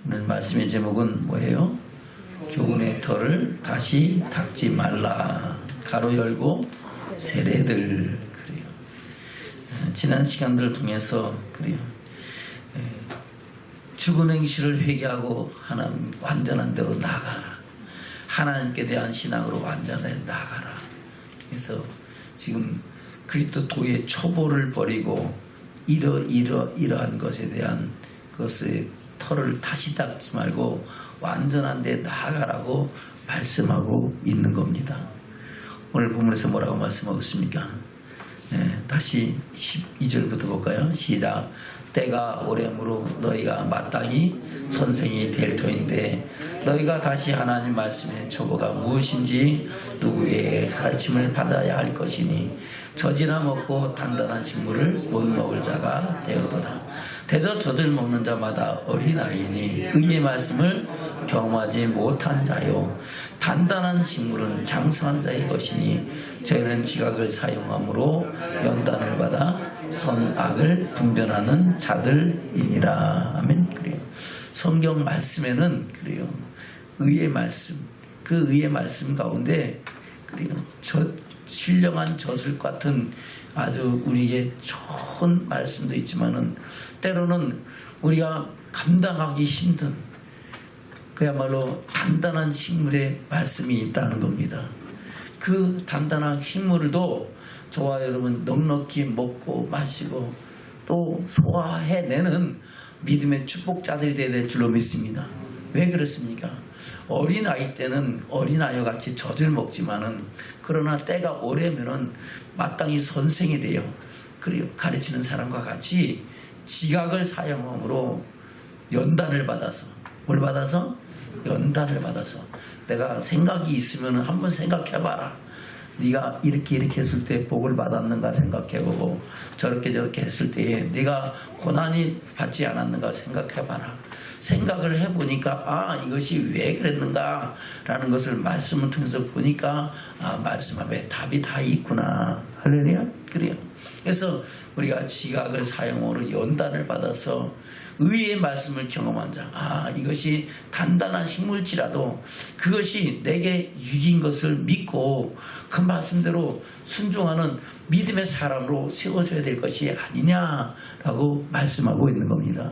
오늘 말씀의 제목은 뭐예요? 교훈의 털을 다시 닦지 말라. 가로 열고 세례들. 그래요. 지난 시간들을 통해서 그래요. 죽은 행실을 회개하고 하나님 완전한 대로 나가라. 하나님께 대한 신앙으로 완전히 나가라. 그래서 지금 그리스도의 초보를 버리고 이러한 것에 대한 것의 털을 다시 닦지 말고 완전한 데 나아가라고 말씀하고 있는 겁니다. 오늘 본문에서 뭐라고 말씀하고 있습니까? 다시 12절부터 볼까요? 시작. 때가 오래므로 너희가 마땅히 선생이 될 터인데 너희가 다시 하나님 말씀의 초보가 무엇인지 누구의 가르침을 받아야 할 것이니 젖이나 먹고 단단한 식물을 못 먹을 자가 되어도다. 대저 젖을 먹는 자마다 어린아이니 의의 말씀을 경험하지 못한 자요 단단한 식물은 장성한 자의 것이니 저희는 지각을 사용함으로 연단을 받아 선악을 분별하는 자들이니라. 아멘. 그래요. 성경 말씀에는 그래요. 의의 말씀, 그 의의 말씀 가운데 그래요. 신령한 젖을 같은 아주 우리에게 좋은 말씀도 있지만은 때로는 우리가 감당하기 힘든 그야말로 단단한 식물의 말씀이 있다는 겁니다. 그 단단한 식물도 저와 여러분 넉넉히 먹고 마시고 또 소화해내는 믿음의 축복자들이 되어야 될 줄로 믿습니다. 왜 그렇습니까? 어린아이 때는 어린아이와 같이 젖을 먹지만은 그러나 때가 오래면은 마땅히 선생이 돼요. 그리고 가르치는 사람과 같이 지각을 사용함으로 연단을 받아서 뭘 받아서? 연단을 받아서 내가 생각이 있으면 한번 생각해봐라. 네가 이렇게 했을 때 복을 받았는가 생각해보고 저렇게 했을 때에 네가 고난이 받지 않았는가 생각해봐라. 생각을 해보니까 이것이 왜 그랬는가 라는 것을 말씀을 통해서 보니까 말씀 앞에 답이 다 있구나. 할렐루야. 그래요. 그래서 우리가 지각을 사용으로 연단을 받아서 의의 말씀을 경험한 자, 이것이 단단한 식물지라도 그것이 내게 유익인 것을 믿고 그 말씀대로 순종하는 믿음의 사람으로 세워줘야 될 것이 아니냐라고 말씀하고 있는 겁니다.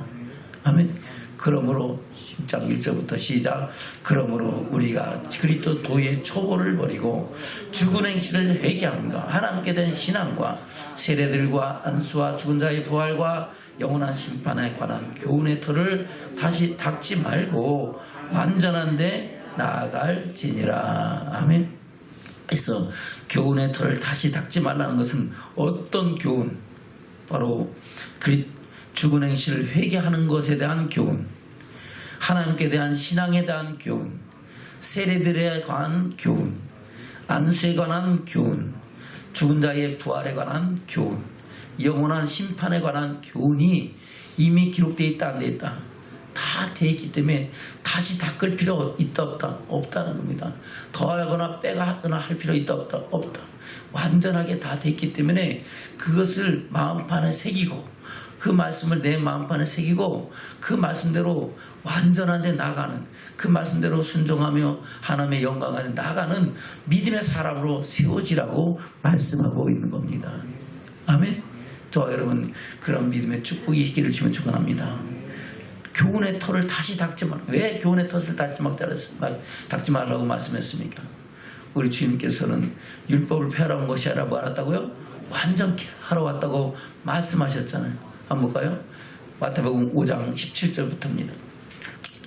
아멘. 그러므로 10장 1절부터 시작. 그러므로 우리가 그리스도의 초보를 버리고 죽은 행실을 회개함과 하나님께 대한 신앙과 세례들과 안수와 죽은 자의 부활과 영원한 심판에 관한 교훈의 털을 다시 닦지 말고 완전한 데 나아갈지니라. 아멘. 그래서 교훈의 털을 다시 닦지 말라는 것은 어떤 교훈? 바로 죽은 행실을 회개하는 것에 대한 교훈, 하나님께 대한 신앙에 대한 교훈, 세례들에 관한 교훈, 안수에 관한 교훈, 죽은 자의 부활에 관한 교훈, 영원한 심판에 관한 교훈이 이미 기록되어 있다 안 되어 있다? 다 되어 있기 때문에 다시 닦을 필요 있다 없다? 없다는 겁니다. 더하거나 빼가거나 할 필요 있다 없다? 없다. 완전하게 다 되어 있기 때문에 그것을 마음판에 새기고 그 말씀을 내 마음판에 새기고 그 말씀대로 완전한 데 나가는 그 말씀대로 순종하며 하나님의 영광 안에 나가는 믿음의 사람으로 세워지라고 말씀하고 있는 겁니다. 아멘. 저와 여러분 그런 믿음의 축복이 있기를 주면 축원합니다. 교훈의 털을 다시 닦지 말라. 왜 교훈의 털을 닦지 말라고 말씀했습니까? 우리 주님께서는 율법을 폐하러 온 것이 아니라 뭐 알았다고요? 완전케 하러 왔다고 말씀하셨잖아요. 한번 볼까요? 마태복음 5장 17절부터입니다.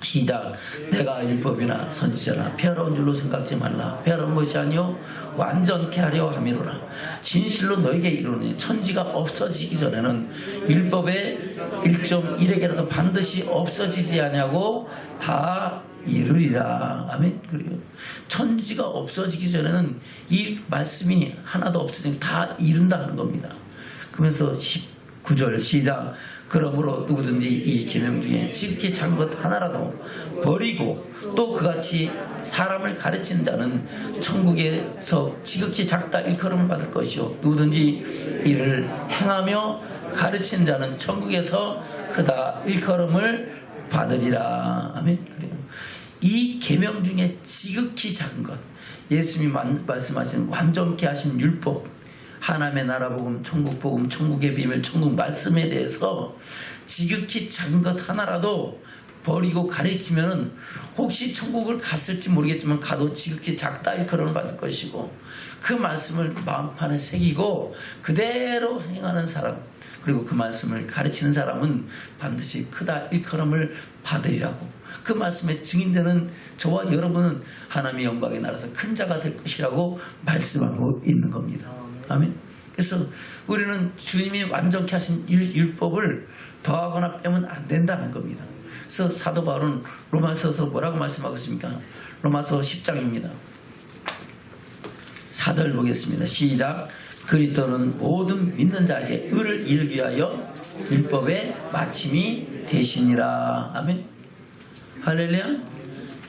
시작. 내가 율법이나 선지자나 폐하러 온 줄로 생각지 말라. 폐하러 온 것이 아니요 완전케 하려 함이로라. 진실로 너에게 이르노니 천지가 없어지기 전에는 율법의 1.1에게라도 반드시 없어지지 아니하고 다 이르리라. 아멘. 그리고 천지가 없어지기 전에는 이 말씀이 하나도 없어지면 다 이룬다는 겁니다. 그러면서 19절 시작. 그러므로 누구든지 이 계명 중에 지극히 작은 것 하나라도 버리고 또 그같이 사람을 가르치는 자는 천국에서 지극히 작다 일컬음을 받을 것이요 누구든지 이를 행하며 가르치는 자는 천국에서 크다 일컬음을 받으리라. 아멘. 그래요. 이 계명 중에 지극히 작은 것, 예수님이 말씀하신 완전케 하신 율법, 하나님의 나라 복음, 천국 복음, 천국의 비밀, 천국 말씀에 대해서 지극히 작은 것 하나라도 버리고 가르치면은 혹시 천국을 갔을지 모르겠지만 가도 지극히 작다 일컬음을 받을 것이고, 그 말씀을 마음판에 새기고 그대로 행하는 사람, 그리고 그 말씀을 가르치는 사람은 반드시 크다 일컬음을 받으리라고. 그 말씀에 증인되는 저와 여러분은 하나님의 영광의 나라에서 큰 자가 될 것이라고 말씀하고 있는 겁니다. 아멘. 그래서 우리는 주님이 완전케 하신 율법을 더하거나 빼면 안 된다는 겁니다. 그래서 사도 바울은 로마서에서 뭐라고 말씀하고 있습니까? 로마서 10장입니다. 4절 보겠습니다. 시작. 그리스도는 모든 믿는 자에게 의를 이루기 위하여 율법의 마침이 되시니라. 아멘. 할렐루야.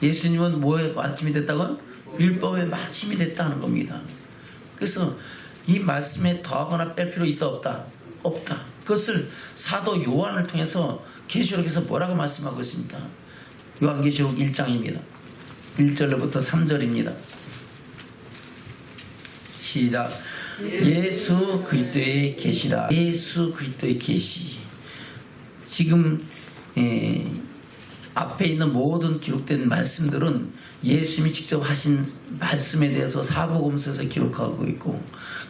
예수님은 뭐에 마침이 됐다고요? 율법의 마침이 됐다는 겁니다. 그래서 이 말씀에 더하거나 뺄 필요 있다 없다? 없다. 그것을 사도 요한을 통해서 계시록에서 뭐라고 말씀하고 있습니까? 요한계시록 1장입니다. 1절로부터 3절입니다. 시작. 예수 그리스도의 계시라. 예수 그리스도의 계시. 지금 앞에 있는 모든 기록된 말씀들은 예수님이 직접 하신 말씀에 대해서 사복음서에서 기록하고 있고,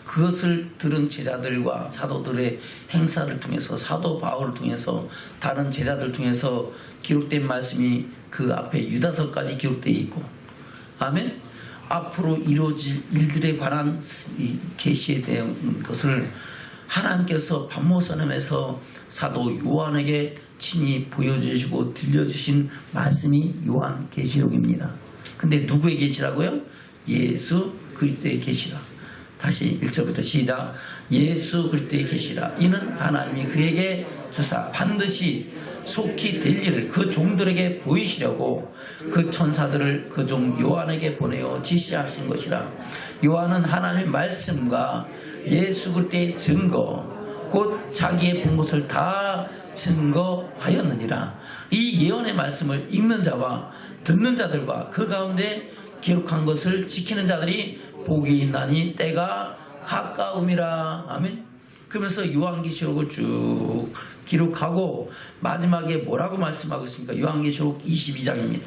그것을 들은 제자들과 사도들의 행사를 통해서, 사도 바울을 통해서, 다른 제자들 통해서 기록된 말씀이 그 앞에 유다서까지 기록되어 있고, 아멘. 앞으로 이루어질 일들에 관한 계시에 대한 것을 하나님께서 반모선언에서 사도 요한에게 친히 보여주시고 들려주신 말씀이 요한계시록입니다. 근데 누구의 계시라고요? 예수 그리스도의 계시라. 다시 1절부터 시작. 예수 그리스도의 계시라. 이는 하나님이 그에게 주사 반드시 속히 될 일을 그 종들에게 보이시려고 그 천사들을 그 종 요한에게 보내어 지시하신 것이라. 요한은 하나님의 말씀과 예수 그리스도의 증거, 곧 자기의 본 것을 다 증거하였느니라. 이 예언의 말씀을 읽는 자와 듣는 자들과 그 가운데 기록한 것을 지키는 자들이 복이 있나니 때가 가까움이라. 아멘. 그러면서 요한계시록을 쭉 기록하고 마지막에 뭐라고 말씀하고 있습니까? 요한계시록 22장입니다.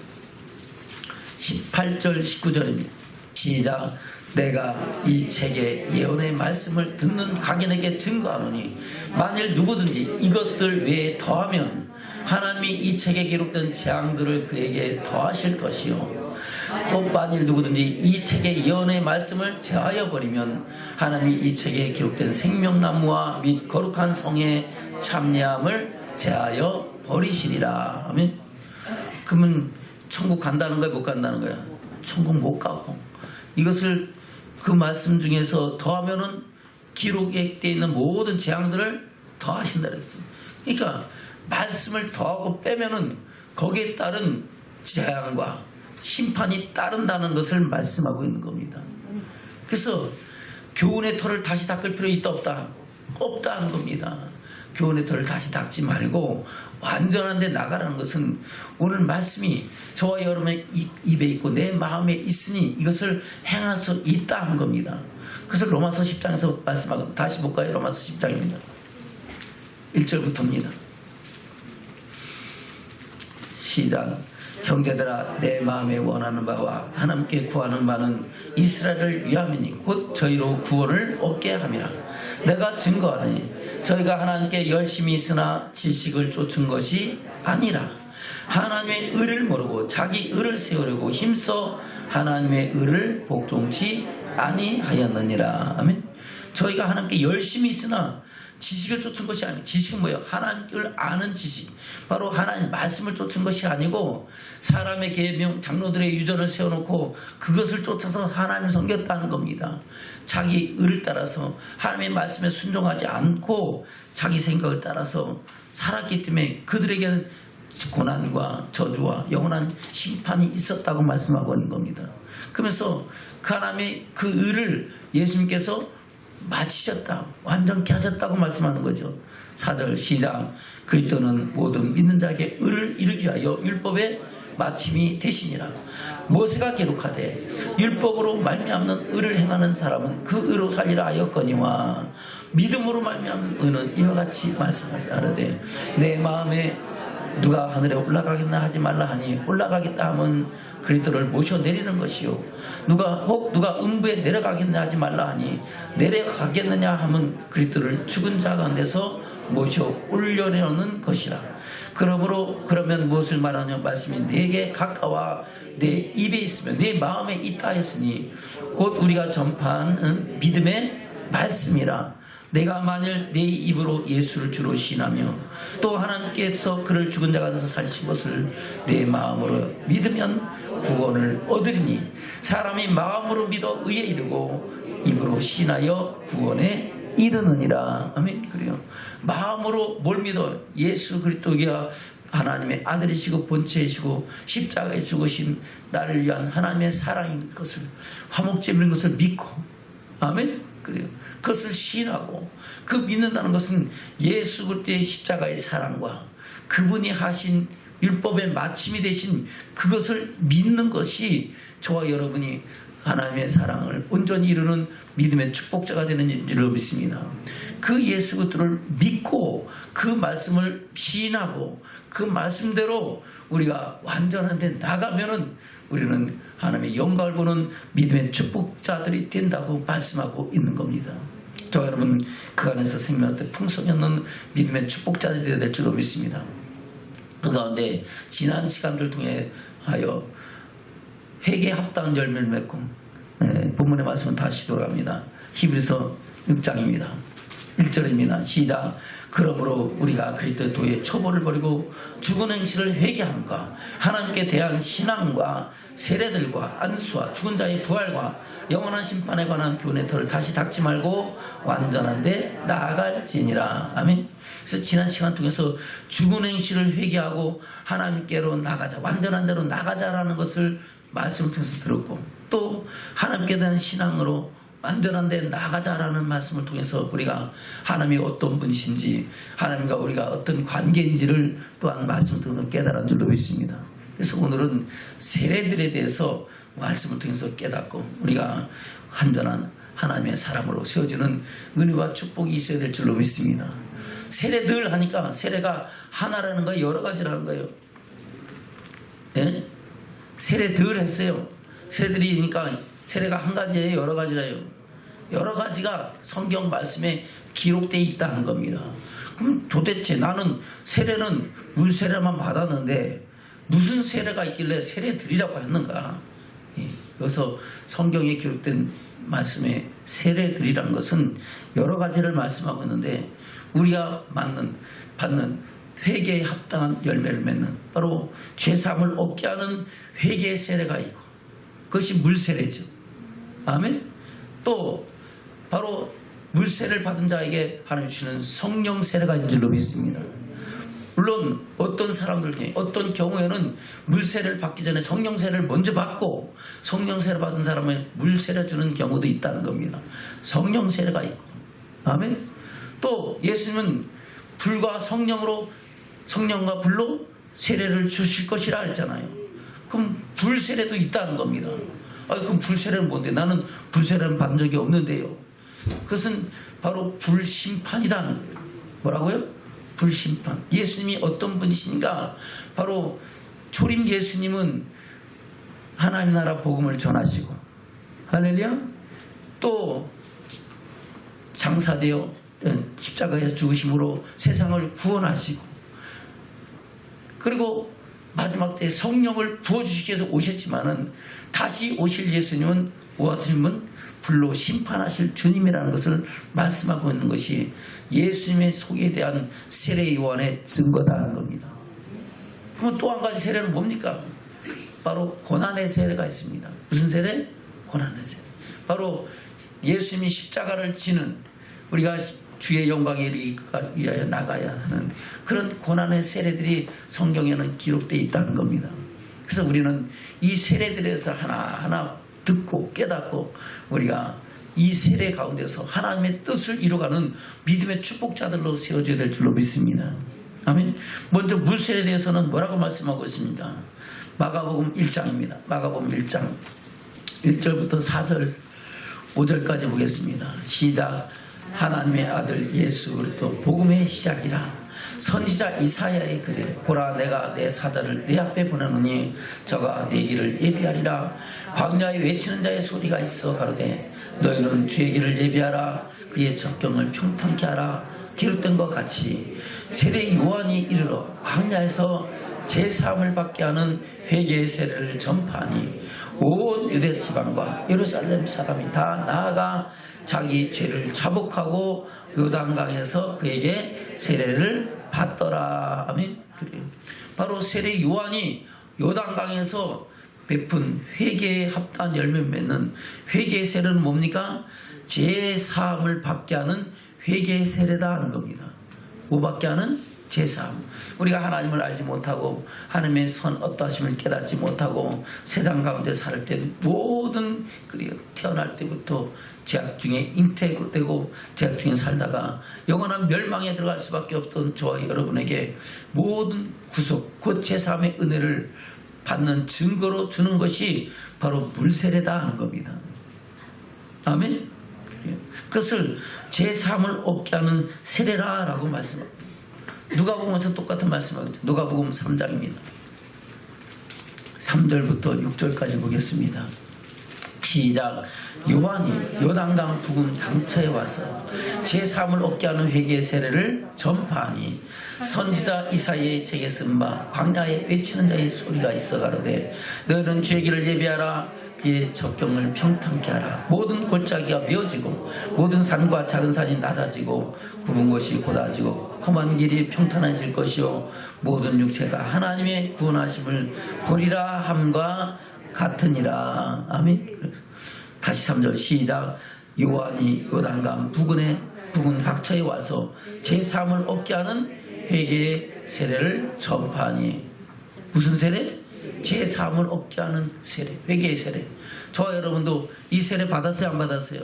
18절 19절입니다. 시작. 내가 이 책의 예언의 말씀을 듣는 각인에게 증거하노니 만일 누구든지 이것들 외에 더하면 하나님이 이 책에 기록된 재앙들을 그에게 더하실 것이요, 또 만일 누구든지 이 책의 예언의 말씀을 제하여 버리면 하나님이 이 책에 기록된 생명나무와 및 거룩한 성의 참여함을 제하여 버리시리라. 아멘. 그러면 천국 간다는 거야, 못 간다는 거야? 천국 못 가고, 이것을 그 말씀 중에서 더하면은 기록에 되어 있는 모든 재앙들을 더하신다 그랬어요. 그러니까 말씀을 더하고 빼면은 거기에 따른 재앙과 심판이 따른다는 것을 말씀하고 있는 겁니다. 그래서 교훈의 털을 다시 닦을 필요 있다 없다? 없다는 겁니다. 교훈의 털을 다시 닦지 말고 완전한 데 나가라는 것은 오늘 말씀이 저와 여러분의 입에 있고 내 마음에 있으니 이것을 행할 수 있다는 겁니다. 그래서 로마서 10장에서 말씀하고, 다시 볼까요? 로마서 10장입니다. 1절부터입니다. 시작. 형제들아, 내 마음에 원하는 바와 하나님께 구하는 바는 이스라엘을 위함이니 곧 저희로 구원을 얻게 함이라. 내가 증거하니 저희가 하나님께 열심히 있으나 지식을 쫓은 것이 아니라 하나님의 의를 모르고 자기 의를 세우려고 힘써 하나님의 의를 복종치 아니하였느니라. 아멘. 저희가 하나님께 열심히 있으나 지식을 쫓은 것이 아니고, 지식은 뭐예요? 하나님을 아는 지식, 바로 하나님 말씀을 쫓은 것이 아니고 사람의 계명, 장로들의 유전을 세워놓고 그것을 쫓아서 하나님을 섬겼다는 겁니다. 자기 의를 따라서 하나님의 말씀에 순종하지 않고 자기 생각을 따라서 살았기 때문에 그들에게는 고난과 저주와 영원한 심판이 있었다고 말씀하고 있는 겁니다. 그러면서 그 하나님의 그 의를 예수님께서 마치셨다, 완전케 하셨다고 말씀하는 거죠. 4절 시작. 그리스도는 모든 믿는 자에게 의를 이루기 위하여 율법의 마침이 되시니라. 모세가 기록하되 율법으로 말미암는 의를 행하는 사람은 그 의로 살리라 하였거니와 믿음으로 말미암는 의는 이와 같이 말씀하되 내 마음에 누가 하늘에 올라가겠나 하지 말라 하니 올라가겠다 하면 그리스도를 모셔 내리는 것이요 누가 음부에 내려가겠냐 하지 말라 하니 내려가겠느냐 하면 그리스도를 죽은 자 가운데서 모셔 올려내는 것이라. 그러면 무엇을 말하냐 말씀이 내게 가까워 내 입에 있으며 내 마음에 있다 했으니 곧 우리가 전파하는 믿음의 말씀이라. 내가 만일 내 입으로 예수를 주로 신하며 또 하나님께서 그를 죽은 자 가운데서 살리신 것을 내 마음으로 믿으면 구원을 얻으리니 사람이 마음으로 믿어 의에 이르고 입으로 신하여 구원에 이르느니라. 아멘. 그래요. 마음으로 뭘 믿어? 예수 그리스도가 하나님의 아들이시고 본체이시고 십자가에 죽으신 나를 위한 하나님의 사랑인 것을 화목제물인 것을 믿고 아멘. 그래요. 그것을 신하고 그 믿는다는 것은 예수 그리스도의 십자가의 사랑과 그분이 하신 율법의 마침이 되신 그것을 믿는 것이 저와 여러분이 하나님의 사랑을 온전히 이루는 믿음의 축복자가 되는 줄을 믿습니다. 그 예수 그리스도를 믿고 그 말씀을 시인하고 그 말씀대로 우리가 완전한 데 나가면은 우리는 하나님의 영광을 보는 믿음의 축복자들이 된다고 말씀하고 있는 겁니다. 저와 여러분 그 안에서 생명할 풍성히 있는 믿음의 축복자들이 되어야 될 줄로 믿습니다. 그 가운데 지난 시간들 통해 하여 회개에 합당한 열매를 맺고 본문의 말씀은 다시 돌아갑니다. 히브리서 6장입니다. 1절입니다. 시작. 그러므로 우리가 그리스도의 도의 초보를 버리고 죽은 행실을 회개함과 하나님께 대한 신앙과 세례들과 안수와 죽은 자의 부활과 영원한 심판에 관한 교훈의 터를 다시 닦지 말고 완전한 데 나아갈지니라. 아멘. 그래서 지난 시간 통해서 죽은 행실을 회개하고 하나님께로 나가자, 완전한 데로 나가자라는 것을 말씀을 통해서 들었고 또 하나님께 대한 신앙으로 완전한 데 나가자라는 말씀을 통해서 우리가 하나님이 어떤 분이신지 하나님과 우리가 어떤 관계인지를 또한 말씀을 통해서 깨달은 줄로 믿습니다. 그래서 오늘은 세례들에 대해서 말씀을 통해서 깨닫고 우리가 완전한 하나님의 사람으로 세워지는 은혜와 축복이 있어야 될 줄로 믿습니다. 세례들 하니까 세례가 하나라는 거예요, 여러 가지라는 거예요. 네? 세례들 했어요. 세례들이니까 세례가 한 가지예요, 여러 가지라요. 여러 가지가 성경 말씀에 기록되어 있다는 겁니다. 그럼 도대체 나는 세례는 물 세례만 받았는데 무슨 세례가 있길래 세례들이라고 했는가? 그래서 성경에 기록된 말씀에 세례들이란 것은 여러 가지를 말씀하고 있는데 우리가 받는 회개에 합당한 열매를 맺는 바로 죄사함을 얻게 하는 회개의 세례가 있고 그것이 물세례죠. 아멘. 또 바로 물세례를 받은 자에게 하나님 주시는 성령 세례가 있는 줄로 믿습니다. 물론 어떤 사람들 중에 어떤 경우에는 물세례를 받기 전에 성령 세례를 먼저 받고 성령 세례 받은 사람은 물세례 주는 경우도 있다는 겁니다. 성령 세례가 있고 아멘. 또 예수님은 불과 성령과 불로 세례를 주실 것이라 했잖아요. 그럼 불세례도 있다는 겁니다. 그럼 불세례는 뭔데? 나는 불세례는 받은 적이 없는데요. 그것은 바로 불심판이다. 뭐라고요? 불심판. 예수님이 어떤 분이신가? 바로 초림 예수님은 하나님 나라 복음을 전하시고 할렐루야. 또 장사되어 십자가에 죽으심으로 세상을 구원하시고 그리고 마지막 때 성령을 부어주시기 위해서 오셨지만은 다시 오실 예수님은 불로 심판하실 주님이라는 것을 말씀하고 있는 것이 예수님의 속에 대한 세례 요한의 증거다는 겁니다. 그러면 또 한 가지 세례는 뭡니까? 바로 고난의 세례가 있습니다. 무슨 세례? 고난의 세례. 바로 예수님이 십자가를 지는 우리가 주의 영광에 위하여 나가야 하는 그런 고난의 세례들이 성경에는 기록되어 있다는 겁니다. 그래서 우리는 이 세례들에서 하나하나 듣고 깨닫고 우리가 이 세례 가운데서 하나님의 뜻을 이루어가는 믿음의 축복자들로 세워져야 될 줄로 믿습니다. 아멘. 먼저 물 세례에 대해서는 뭐라고 말씀하고 있습니다. 마가복음 1장입니다. 마가복음 1장 1절부터 4절 5절까지 보겠습니다. 시작. 하나님의 아들 예수 그리스도 복음의 시작이라. 선지자 이사야의 글에 보라 내가 내 사자를 내 앞에 보내노니 저가 내 길을 예비하리라. 광야에 외치는 자의 소리가 있어 가로되 너희는 주의 길을 예비하라. 그의 적경을 평탄케 하라. 기록된 것 같이 세례 요한이 이르러 광야에서 제사함을 받게 하는 회개의 세례를 전파하니 온 유대 지방과 예루살렘 사람이 다 나아가 자기 죄를 자복하고 요단강에서 그에게 세례를 받더라. 아멘. 그래요. 바로 세례 요한이 요단강에서 베푼 회개에 합당한 열매 맺는 회개의 세례는 뭡니까? 죄 사함을 받게 하는 회개의 세례다 하는 겁니다. 뭐 받게 하는? 제사함. 우리가 하나님을 알지 못하고 하나님의 선 어떠하심을 깨닫지 못하고 세상 가운데 살 때 모든 태어날 때부터 죄악 중에 잉태되고 죄악 중에 살다가 영원한 멸망에 들어갈 수밖에 없던 저와 여러분에게 모든 구속 곧 제사함의 은혜를 받는 증거로 주는 것이 바로 물세례다 하는 겁니다. 아멘. 그것을 제사함을 얻게 하는 세례라라고 말씀합니다. 누가복음에서 똑같은 말씀하겠죠. 누가복음 3장입니다. 3절부터 6절까지 보겠습니다. 시작. 요한이 요단강 부근 강처에 와서 제3을 얻게 하는 회개의 세례를 전파하니 선지자 이사야의 책에 쓴 바 광야에 외치는 자의 소리가 있어 가로되 너희는 주의 길을 예비하라. 그의 적경을 평탄케 하라. 모든 골짜기가 메어지고 모든 산과 작은 산이 낮아지고 굽은 곳이 곧아지고 험한 길이 평탄해질 것이요 모든 육체가 하나님의 구원하심을 보리라 함과 같으니라. 아멘. 다시 3절 시작. 요한이 요단강 부근 각처에 와서 제3을 얻게 하는 회개의 세례를 전파하니 무슨 세례? 제3을 얻게 하는 세례, 회개의 세례. 저와 여러분도 이 세례 받았어요? 안 받았어요?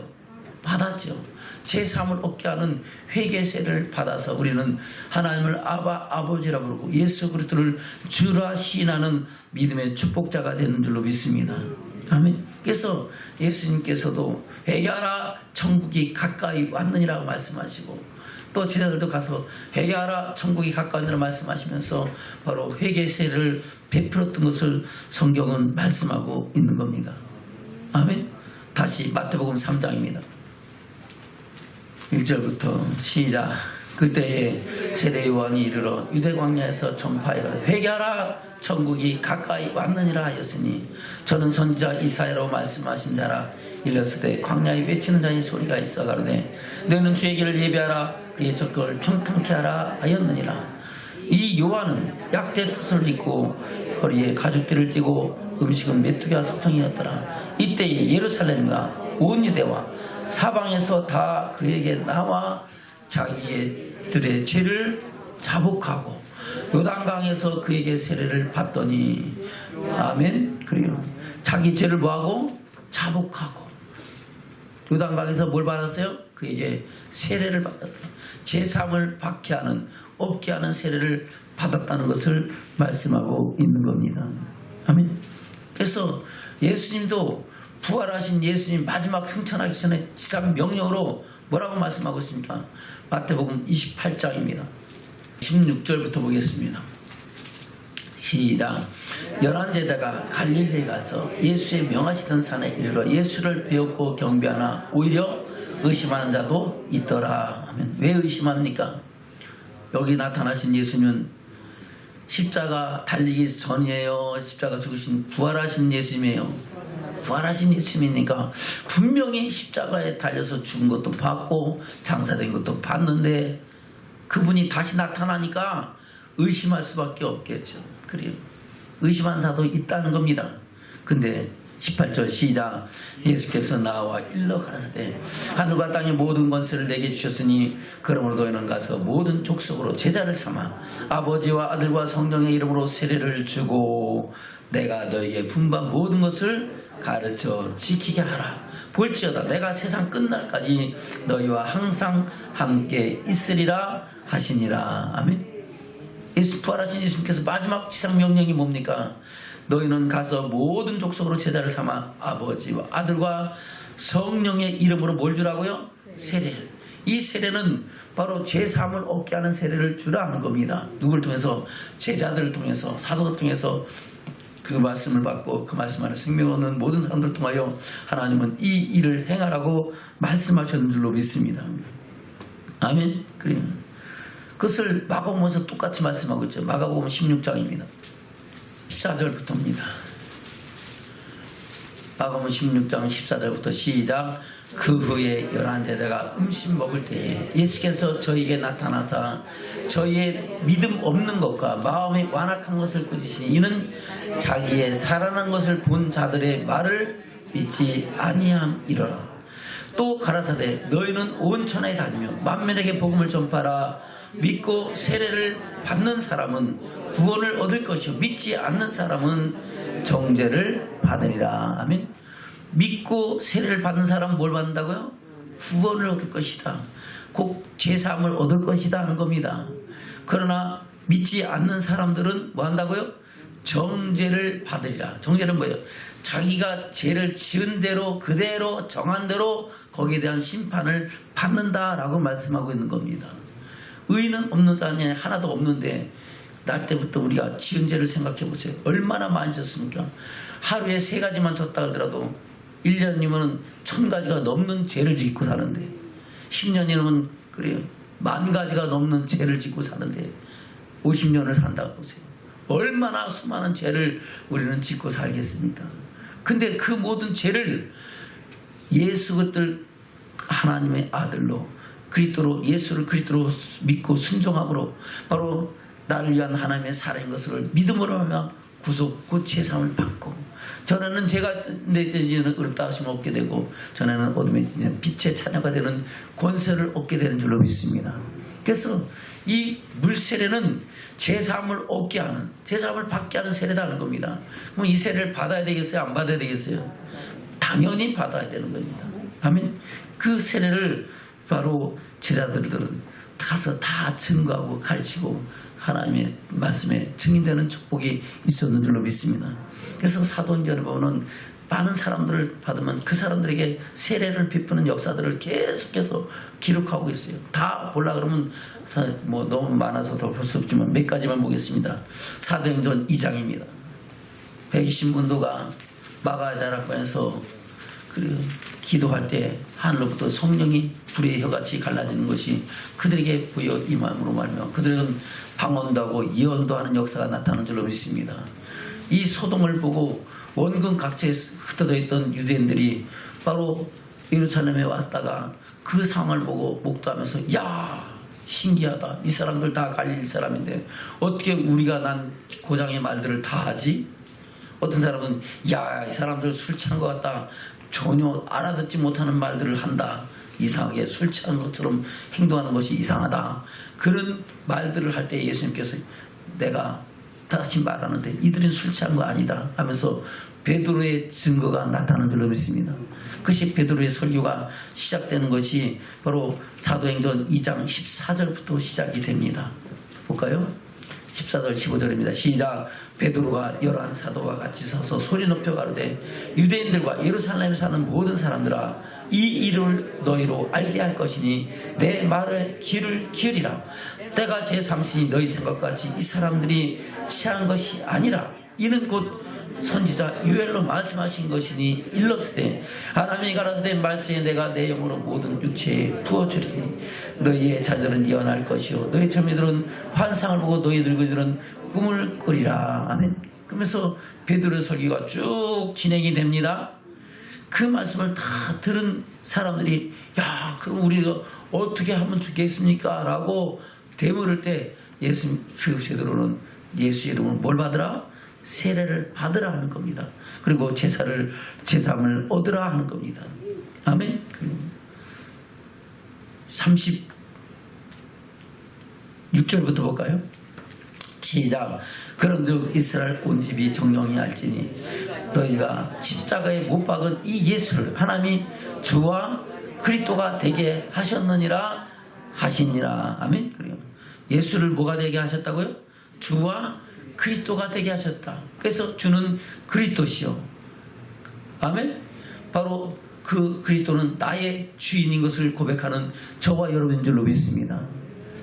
받았죠. 제3을 얻게 하는 회개의 세례를 받아서 우리는 하나님을 아버지라 부르고 예수 그리스도를 주라 시인하는 믿음의 축복자가 되는 줄로 믿습니다. 아멘. 그래서 예수님께서도 회개하라 천국이 가까이 왔느니라고 말씀하시고 또 제자들도 가서 회개하라 천국이 가까이니라 말씀하시면서 바로 회개의 세례를 베풀었던 것을 성경은 말씀하고 있는 겁니다. 아멘. 다시 마태복음 3장입니다. 1절부터 시작. 그때에 세례 요한이 이르러 유대 광야에서 전파하여 회개하라 천국이 가까이 왔느니라 하였으니 저는 선지자 이사야로 말씀하신 자라. 일렀으되 광야에 외치는 자의 소리가 있어 가로되 너는 주의 길을 예비하라. 그의 적경을 평탄케 하라 하였느니라. 이 요한은 약대 텄을 입고 허리에 가죽띠를 띠고 음식은 메뚜기와 석청이었더라. 이때에 예루살렘과 온 유대와 사방에서 다 그에게 나와 자기들의 죄를 자복하고 요단강에서 그에게 세례를 받더니 아멘. 그래요. 자기 죄를 뭐하고? 자복하고 요단강에서 뭘 받았어요? 그에게 세례를 받았다. 제3을 받게 하는 얻게 하는 세례를 받았다는 것을 말씀하고 있는 겁니다. 아멘. 그래서 예수님도 부활하신 예수님 마지막 승천하기 전에 지상 명령으로 뭐라고 말씀하고 있습니까? 마태복음 28장입니다. 16절부터 보겠습니다. 시작. 11제자가 갈릴리에 가서 예수의 명하시던 산에 이르러 예수를 배웠고 경배하나 오히려 의심하는 자도 있더라. 왜 의심합니까? 여기 나타나신 예수님은 십자가 달리기 전이에요? 십자가 죽으신 부활하신 예수님이에요? 부활하신 예수님이니까 분명히 십자가에 달려서 죽은 것도 봤고 장사된 것도 봤는데 그분이 다시 나타나니까 의심할 수밖에 없겠죠. 그래요. 의심한 자도 있다는 겁니다. 근데 18절 시작. 예수께서 나와 일러 가라사대 하늘과 땅의 모든 권세를 내게 주셨으니 그러므로 너희는 가서 모든 족속으로 제자를 삼아 아버지와 아들과 성령의 이름으로 세례를 주고 내가 너희에게 분부한 모든 것을 가르쳐 지키게 하라. 볼지어다 내가 세상 끝날까지 너희와 항상 함께 있으리라 하시니라. 아멘. 예수 부활하신 예수님께서 마지막 지상 명령이 뭡니까? 너희는 가서 모든 족속으로 제자를 삼아 아버지와 아들과 성령의 이름으로 뭘 주라고요? 세례. 이 세례는 바로 죄사함을 얻게 하는 세례를 주라 하는 겁니다. 누구를 통해서? 제자들을 통해서, 사도를 통해서 그 말씀을 받고 그 말씀 안에 생명 얻는 모든 사람들을 통하여 하나님은 이 일을 행하라고 말씀하셨는 줄로 믿습니다. 아멘. 그것을 마가복음에서 똑같이 말씀하고 있죠. 마가복음 16장입니다. 14절부터입니다. 마가복음 16장 14절부터 시작. 그 후에 11제자가 음식 먹을 때에 예수께서 저희에게 나타나사 저희의 믿음 없는 것과 마음이 완악한 것을 꾸짖으시니 이는 자기의 살아난 것을 본 자들의 말을 믿지 아니함이로라. 또 가라사대 너희는 온 천하에 다니며 만민에게 복음을 전파하라. 믿고 세례를 받는 사람은 구원을 얻을 것이요 믿지 않는 사람은 정죄를 받으리라. 아멘. 믿고 세례를 받는 사람은 뭘 받는다고요? 구원을 얻을 것이다. 곧 제사함을 얻을 것이다 하는 겁니다. 그러나 믿지 않는 사람들은 뭐 한다고요? 정죄를 받으리라. 정죄는 뭐예요? 자기가 죄를 지은 대로 그대로 정한 대로 거기에 대한 심판을 받는다라고 말씀하고 있는 겁니다. 의는 없는 땅에 하나도 없는데 날 때부터 우리가 지은 죄를 생각해 보세요. 얼마나 많이 졌습니까? 하루에 3가지만 졌다 하더라도 1년이면 1000가지가 넘는 죄를 짓고 사는데 10년이면 그래요. 10,000가지가 넘는 죄를 짓고 사는데 50년을 산다고 보세요. 얼마나 수많은 죄를 우리는 짓고 살겠습니까? 근데 그 모든 죄를 예수 그들 하나님의 아들로 그리스도로 예수를 그리스도로 믿고 순종함으로 바로 나를 위한 하나님의 살아인 것을 믿음으로 하며 구속 그 제사함을 받고 전에는 제가 내 이제는 어렵다 하시면 얻게 되고 전에는 어둠의 빛의 자녀가 되는 권세를 얻게 되는 줄로 믿습니다. 그래서 이 물세례는 제사함을 얻게 하는 제사함을 받게 하는 세례다는 겁니다. 그럼 이 세례를 받아야 되겠어요? 안 받아야 되겠어요? 당연히 받아야 되는 겁니다. 아멘. 그 세례를 바로 제자들은 가서 다 증거하고 가르치고 하나님의 말씀에 증인되는 축복이 있었는 줄로 믿습니다. 그래서 사도행전에 보면 많은 사람들을 받으면 그 사람들에게 세례를 베푸는 역사들을 계속해서 기록하고 있어요. 다 보려고 그러면 뭐 너무 많아서 더 볼 수 없지만 몇 가지만 보겠습니다. 사도행전 2장입니다. 120문도가 마가다락방에서 기도할 때 하늘로부터 성령이 불의 혀같이 갈라지는 것이 그들에게 보여 임함으로 말며 그들은 방언도 하고 예언도 하는 역사가 나타나는 줄로 믿습니다. 이 소동을 보고 원근 각지에 흩어져 있던 유대인들이 바로 예루살렘에 왔다가 그 상황을 보고 목도하면서 야 신기하다. 이 사람들 다 갈릴리 사람인데 어떻게 우리가 난 고장의 말들을 다 하지? 어떤 사람은 야 이 사람들 술 취한 것 같다. 전혀 알아듣지 못하는 말들을 한다. 이상하게 술 취한 것처럼 행동하는 것이 이상하다. 그런 말들을 할 때 예수님께서 내가 다시 말하는데 이들은 술 취한 거 아니다 하면서 베드로의 증거가 나타나는 줄로 믿습니다. 그것이 베드로의 설교가 시작되는 것이 바로 사도행전 2장 14절부터 시작이 됩니다. 볼까요? 14절 15절입니다. 시작. 베드로가 11 사도와 같이 서서 소리 높여 가로되 유대인들과 예루살렘에 사는 모든 사람들아 이 일을 너희로 알게 할 것이니 내 말을 귀를 기울이라. 때가 제3신이 너희 생각같이 이 사람들이 취한 것이 아니라 이는 곧 선지자 유엘로 말씀하신 것이니 일렀으되 하나님이 가라사대 말씀에 내가 내 영으로 모든 육체에 부어주리니 너희의 자녀들은 예언할 것이요 너희 젊은이들은 환상을 보고 너희 늙은이들은 꿈을 꾸리라. 아멘. 그러면서 베드로의 설교가 쭉 진행이 됩니다. 그 말씀을 다 들은 사람들이 야 그럼 우리가 어떻게 하면 좋겠습니까? 라고 되물을 때 예수 그 베드로는 예수 이름으로 뭘 받으라? 세례를 받으라 하는 겁니다. 그리고 제사함을 얻으라 하는 겁니다. 아멘. 36절부터 볼까요? 시작. 그런즉 이스라엘 온 집이 정령이 알지니 너희가 십자가에 못 박은 이 예수를 하나님이 주와 그리스도가 되게 하셨느니라 하시니라. 아멘. 그래요. 예수를 뭐가 되게 하셨다고요? 주와 그리스도가 되게 하셨다. 그래서 주는 그리스도시요. 아멘. 바로 그 그리스도는 나의 주인인 것을 고백하는 저와 여러분인 줄로 믿습니다.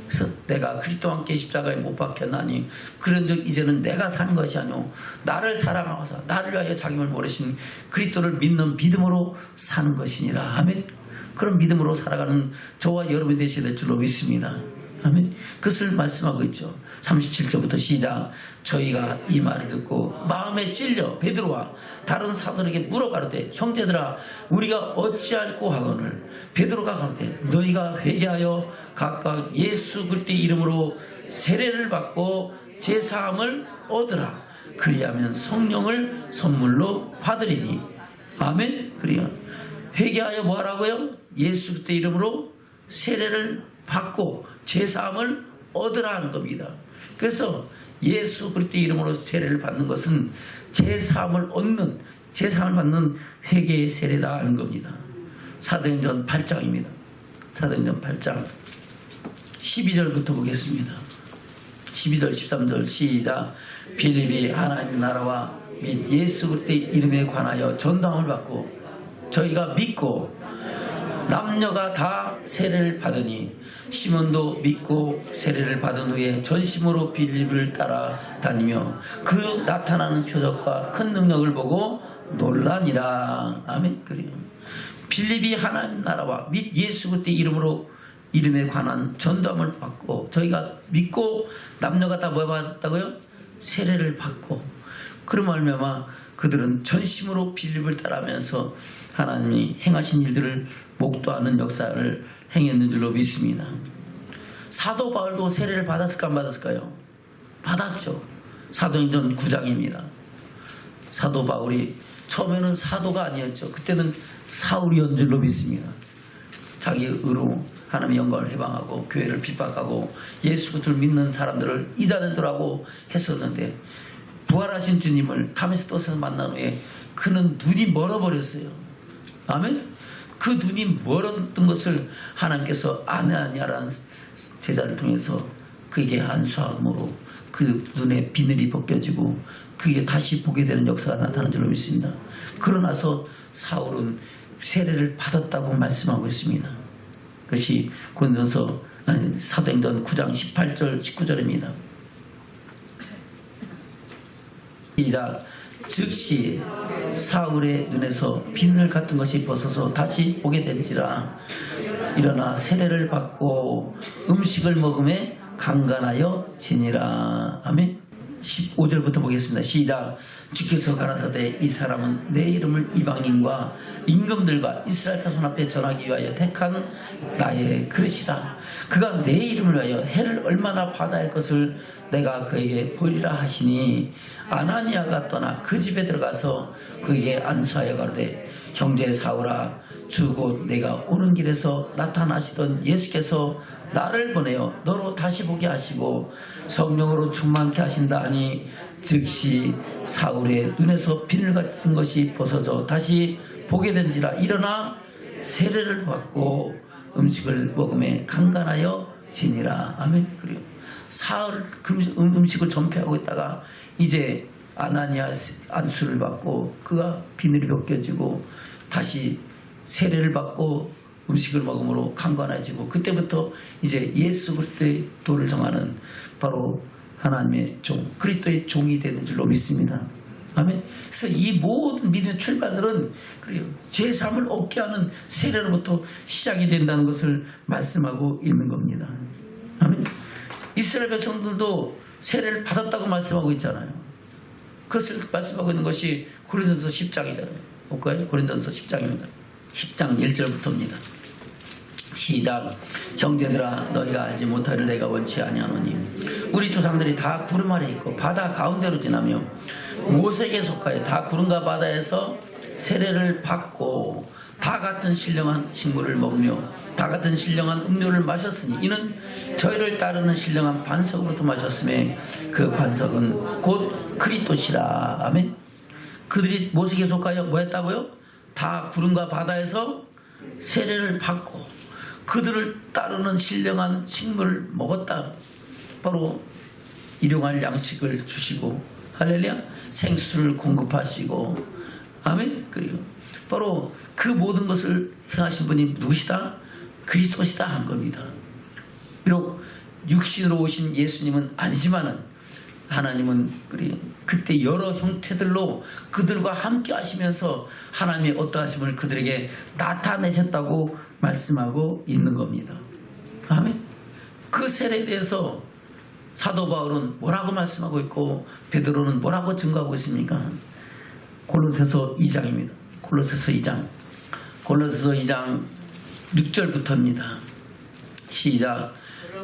그래서 내가 그리스도와 함께 십자가에 못 박혔나니 그런즉 이제는 내가 사는 것이 아니오 나를 사랑하사 나를 위하여 자기를 버리신 그리스도를 믿는 믿음으로 사는 것이니라. 아멘. 그런 믿음으로 살아가는 저와 여러분이 되셔야 될 줄로 믿습니다. 아멘. 그것을 말씀하고 있죠. 37절부터 시작. 저희가 이 말을 듣고 마음에 찔려 베드로와 다른 사도에게 물어가르되 형제들아 우리가 어찌할꼬 하거늘 베드로가 가르되 너희가 회개하여 각각 예수 그리스도의 이름으로 세례를 받고 제사함을 얻으라. 그리하면 성령을 선물로 받으리니. 아멘. 그래요. 회개하여 뭐하라고요? 예수 그리스도의 이름으로 세례를 받고 제사함을 얻으라 하는 겁니다. 그래서 예수 그리스도의 이름으로 세례를 받는 것은 제사함을 얻는, 제사함을 받는 회개의 세례다 하는 겁니다. 사도행전 8장입니다. 사도행전 8장 12절부터 보겠습니다. 12절 13절 시작. 빌립이 하나님 나라와 및 예수 그리스도의 이름에 관하여 전도함을 받고 저희가 믿고 남녀가 다 세례를 받으니 시몬도 믿고 세례를 받은 후에 전심으로 빌립을 따라 다니며 그 나타나는 표적과 큰 능력을 보고 놀라니라. 아멘. 그래요. 빌립이 하나님 나라와 및 예수 그리스도의 이름에 관한 전도함을 받고 저희가 믿고 남녀가 다 뭐 받았다고요? 세례를 받고 그런 말미암아 그들은 전심으로 빌립을 따라하면서 하나님이 행하신 일들을 목도하는 역사를 행했는 줄로 믿습니다. 사도 바울도 세례를 받았을까 안 받았을까요? 받았죠. 사도행전 9장입니다. 사도 바울이 처음에는 사도가 아니었죠. 그때는 사울이었는 줄로 믿습니다. 자기 의로 하나님의 영광을 해방하고 교회를 핍박하고 예수 그리스도를 믿는 사람들을 이단들하고 했었는데 부활하신 주님을 다메스토스에서 만난 후에 그는 눈이 멀어버렸어요. 아멘. 그 눈이 멀었던 것을 하나님께서 아나니아라는 제자를 통해서 그에게 안수함으로 그 눈에 비늘이 벗겨지고 그게 다시 보게 되는 역사가 나타난 줄로 믿습니다. 그러나서 사울은 세례를 받았다고 말씀하고 있습니다. 그것이 사도행전 9장 18절 19절입니다. 시작. 즉시 사울의 눈에서 비늘 같은 것이 벗어서 다시 보게 된지라. 일어나 세례를 받고 음식을 먹음에 강간하여 지니라. 아멘. 15절부터 보겠습니다. 시작. 주께서 가라사대 이 사람은 내 이름을 이방인과 임금들과 이스라엘 자손 앞에 전하기 위하여 택한 나의 그릇이다. 그가 내 이름을 위하여 해를 얼마나 받아야 할 것을 내가 그에게 보이리라 하시니 아나니아가 떠나 그 집에 들어가서 그에게 안수하여 가로되 형제 사울아 주 곧 내가 오는 길에서 나타나시던 예수께서 나를 보내어 너로 다시 보게 하시고 성령으로 충만케 하신다 하니 즉시 사울의 눈에서 비늘 같은 것이 벗어져 다시 보게 된지라. 일어나 세례를 받고 음식을 먹음에 강간하여 지니라. 아멘. 그래요. 사흘 음식을 전폐하고 있다가 이제 아나니아 안수를 받고 그가 비늘이 벗겨지고 다시 세례를 받고 음식을 먹음으로 강건해지고 그때부터 이제 예수 그리스도의 도를 정하는 바로 하나님의 종 그리스도의 종이 되는 줄로 믿습니다. 아멘. 그래서 이 모든 믿음의 출발들은 죄사함을 얻게 하는 세례로부터 시작이 된다는 것을 말씀하고 있는 겁니다. 아멘. 이스라엘 백성들도 세례를 받았다고 말씀하고 있잖아요. 그것을 말씀하고 있는 것이 고린도서 10장이잖아요. 볼까요? 고린도서 10장입니다. 10장 1절부터입니다. 시작. 형제들아 너희가 알지 못하리를 내가 원치 아니하노니 우리 조상들이 다 구름 아래 있고 바다 가운데로 지나며 모세에게 속하여 다 구름과 바다에서 세례를 받고 다 같은 신령한 식물을 먹으며 다 같은 신령한 음료를 마셨으니 이는 저희를 따르는 신령한 반석으로부터 마셨음에 그 반석은 곧 그리스도시라. 아멘. 그들이 무엇에 속하여 뭐 했다고요? 다 구름과 바다에서 세례를 받고 그들을 따르는 신령한 식물을 먹었다. 바로 일용할 양식을 주시고 할렐루야, 생수를 공급하시고 아멘. 그리고 바로 그 모든 것을 행하신 분이 누구시다? 그리스도시다 한 겁니다. 비록 육신으로 오신 예수님은 아니지만은 하나님은 그때 여러 형태들로 그들과 함께 하시면서 하나님의 어떠하심을 그들에게 나타내셨다고 말씀하고 있는 겁니다. 아멘. 그 세례에 대해서 사도 바울은 뭐라고 말씀하고 있고 베드로는 뭐라고 증거하고 있습니까? 골로새서 2장입니다. 골로새서 2장 6절부터입니다. 시작.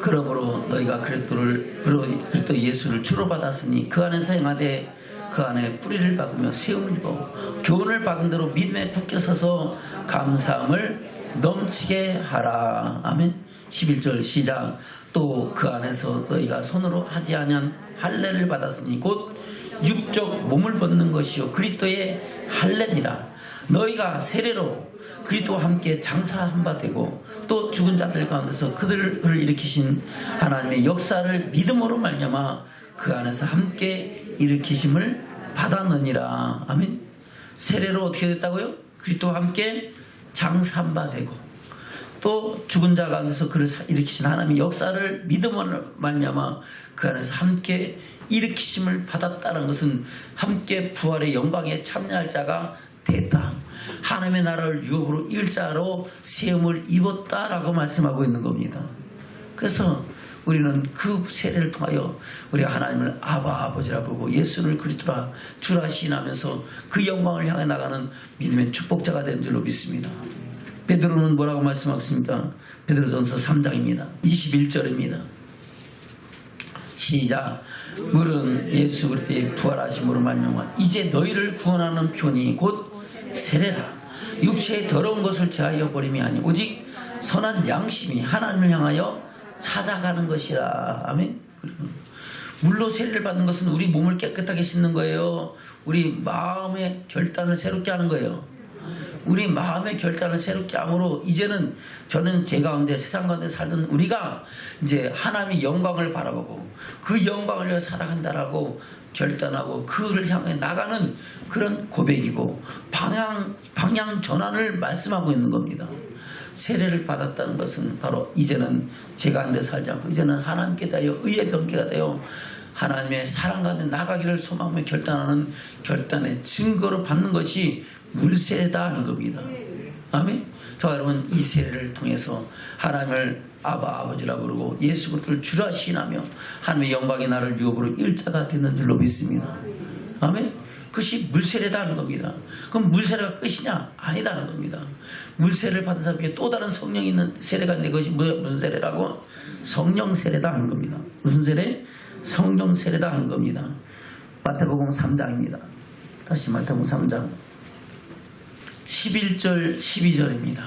그러므로 너희가 그리스도 예수를 주로 받았으니 그 안에서 행하되 그 안에 뿌리를 박으며 세움을 입어 교훈을 받은 대로 믿음에 굳게 서서 감사함을 넘치게 하라. 아멘. 11절 시작. 또 그 안에서 너희가 손으로 하지 아니한 할례를 받았으니 곧 육적 몸을 벗는 것이요 그리스도의 할례니라. 너희가 세례로 그리스도와 함께 장사한 바 되고 또 죽은 자들 가운데서 그들을 일으키신 하나님의 역사를 믿음으로 말미암아 그 안에서 함께 일으키심을 받았느니라. 아멘. 세례로 어떻게 됐다고요? 그리스도와 함께 장사한 바 되고 또 죽은 자 가운데서 그를 일으키신 하나님의 역사를 믿음으로 말미암아 그 안에서 함께 일으키심을 받았다는 것은 함께 부활의 영광에 참여할 자가 됐다. 하나님의 나라를 유업으로 일자로 세움을 입었다라고 말씀하고 있는 겁니다. 그래서 우리는 그 세례를 통하여 우리가 하나님을 아버지라 부르고 예수를 그리스도라 주라 시인하면서 그 영광을 향해 나가는 믿음의 축복자가 된 줄로 믿습니다. 베드로는 뭐라고 말씀하고 있습니까? 베드로전서 3장입니다. 21절입니다. 시작. 물은 예수 그리스도의 부활하심으로 말미암아 이제 너희를 구원하는 표니 곧 세례라. 육체의 더러운 것을 제하여 버림이 아니 오직 선한 양심이 하나님을 향하여 찾아가는 것이라. 아멘. 물로 세례를 받는 것은 우리 몸을 깨끗하게 씻는 거예요. 우리 마음의 결단을 새롭게 하는 거예요. 우리 마음의 결단을 새롭게 함으로 이제는 저는 제 가운데 세상 가운데 살던 우리가 이제 하나님의 영광을 바라보고 그 영광을 위해 살아간다라고 결단하고 그를 향해 나가는 그런 고백이고 방향 전환을 말씀하고 있는 겁니다. 세례를 받았다는 것은 바로 이제는 제 가운데 살지 않고 이제는 하나님께 대하여 의의 병기가 되어 하나님의 사랑 가운데 나가기를 소망하며 결단하는 결단의 증거로 받는 것이 물세례다 하는 겁니다. 아멘. 저 여러분 이 세례를 통해서 하나님을 아버지라 부르고 예수 그리스도를 주라 시인하며 하나님의 영광의 나를 유업으로 일자가 되는 줄로 믿습니다. 아멘. 그것이 물세례다 하는 겁니다. 그럼 물세례가 끝이냐? 아니다 하는 겁니다. 물세례를 받은 사람에게 또 다른 성령이 있는 세례가 있는데 그것이 무슨 세례라고? 성령 세례다 하는 겁니다. 무슨 세례? 성령 세례다 하는 겁니다. 마태복음 3장입니다. 다시 마태복음 3장 11절 12절입니다.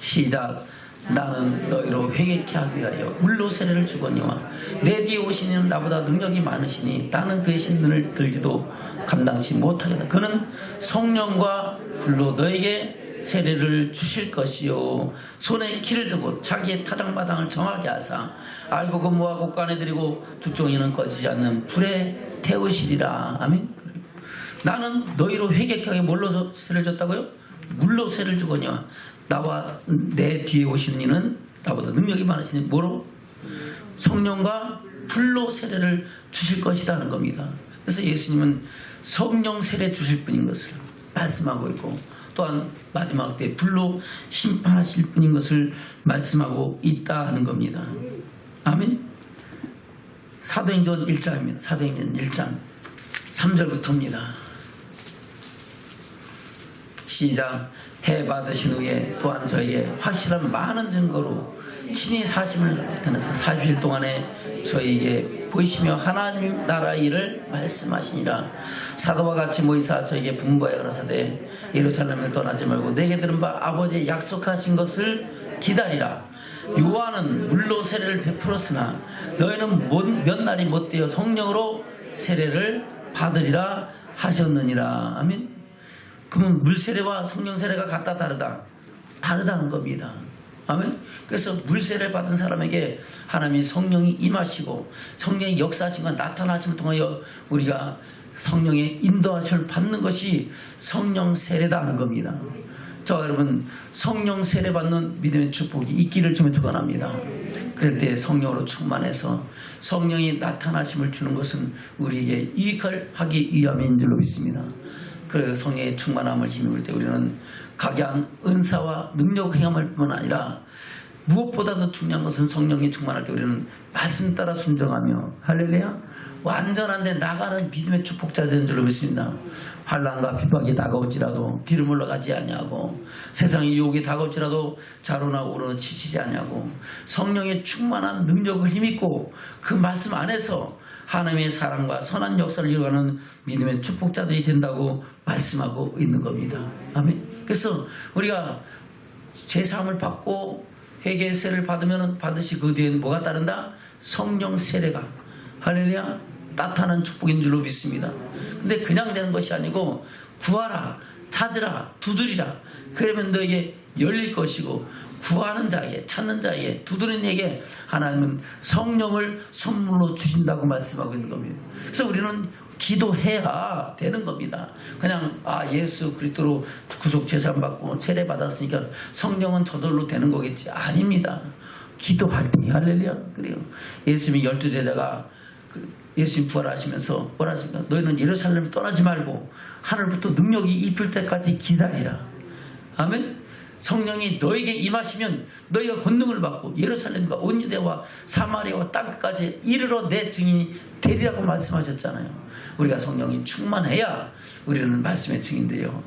시작. 나는 너희로 회개케 하기 위하여 물로 세례를 주거니와 내 뒤에 오신 이는 나보다 능력이 많으시니 나는 그의 신분을 들지도 감당치 못하겠다. 그는 성령과 불로 너에게 세례를 주실 것이요 손에 키를 들고 자기의 타작마당을 정하게 하사 알고 근무하고 까내드리고 죽종이는 꺼지지 않는 불에 태우시리라. 아멘. 나는 너희로 회개케 하기 뭘로 세례를 줬다고요? 물로 세례를 주거니와 나와 내 뒤에 오시는 이는 나보다 능력이 많으시니 뭐로? 성령과 불로 세례를 주실 것이다 하는 겁니다. 그래서 예수님은 성령 세례 주실 분인 것을 말씀하고 있고 또한 마지막 때 불로 심판하실 분인 것을 말씀하고 있다 하는 겁니다. 아멘. 사도행전 1장입니다. 사도행전 1장 3절부터입니다. 시작. 해 받으신 후에 또한 저희의 확실한 많은 증거로 친히 40일 동안에 저희에게 보이시며 하나님 나라 일을 말씀하시니라. 사도와 같이 모이사 저에게 분부하여 가라사대 예루살렘을 떠나지 말고 내게 들은 바 아버지의 약속하신 것을 기다리라. 요한은 물로 세례를 베풀었으나 너희는 몇 날이 못되어 성령으로 세례를 받으리라 하셨느니라. 아멘. 그러면 물세례와 성령세례가 같다 다르다? 다르다는 겁니다. 아멘. 그래서 물세례를 받은 사람에게 하나님이 성령이 임하시고 성령이 역사하심과 나타나심을 통하여 우리가 성령의 인도하심을 받는 것이 성령 세례다는 겁니다. 저 여러분, 성령 세례 받는 믿음의 축복이 있기를 주면 축원합니다. 그럴 때 성령으로 충만해서 성령이 나타나심을 주는 것은 우리에게 유익을 하기 위함인 줄로 믿습니다. 그 성령의 충만함을 힘입을 때 우리는 각양 은사와 능력 행함을 뿐만 아니라 무엇보다도 중요한 것은 성령이 충만할 때 우리는 말씀 따라 순종하며 할렐루야 완전한 데 나가는 믿음의 축복자 되는 줄로 믿습니다. 환난과 핍박이 다가올지라도 뒤로 물러가지 아니하고 세상의 유혹이 다가올지라도 좌로나 우로나 지치지 아니하고 성령의 충만한 능력을 힘입고 그 말씀 안에서 하나님의 사랑과 선한 역사를 이루어가는 믿음의 축복자들이 된다고 말씀하고 있는 겁니다. 아멘. 그래서 우리가 제사함을 받고 회개의 세를 받으면 반드시 그 뒤에는 뭐가 따른다? 성령 세례가 할렐루야 나타난 축복인 줄로 믿습니다. 근데 그냥 되는 것이 아니고 구하라, 찾으라, 두드리라. 그러면 너에게 열릴 것이고 구하는 자에게, 찾는 자에게, 두드리는 이에게 하나님은 성령을 선물로 주신다고 말씀하고 있는 겁니다. 그래서 우리는 기도해야 되는 겁니다. 그냥 예수 그리스도로 구속 제사함 받고 세례 받았으니까 성령은 저절로 되는 거겠지. 아닙니다. 기도할 때 할렐루야. 그래요. 예수님이 12제자가 예수님 부활하시면서 뭐라 하십니까? 너희는 예루살렘을 떠나지 말고 하늘부터 능력이 입힐 때까지 기다리라. 아멘. 성령이 너에게 임하시면 너희가 권능을 받고 예루살렘과 온 유대와 사마리아와 땅끝까지 이르러 내 증인이 되리라고 말씀하셨잖아요. 우리가 성령이 충만해야 우리는 말씀의 증인되요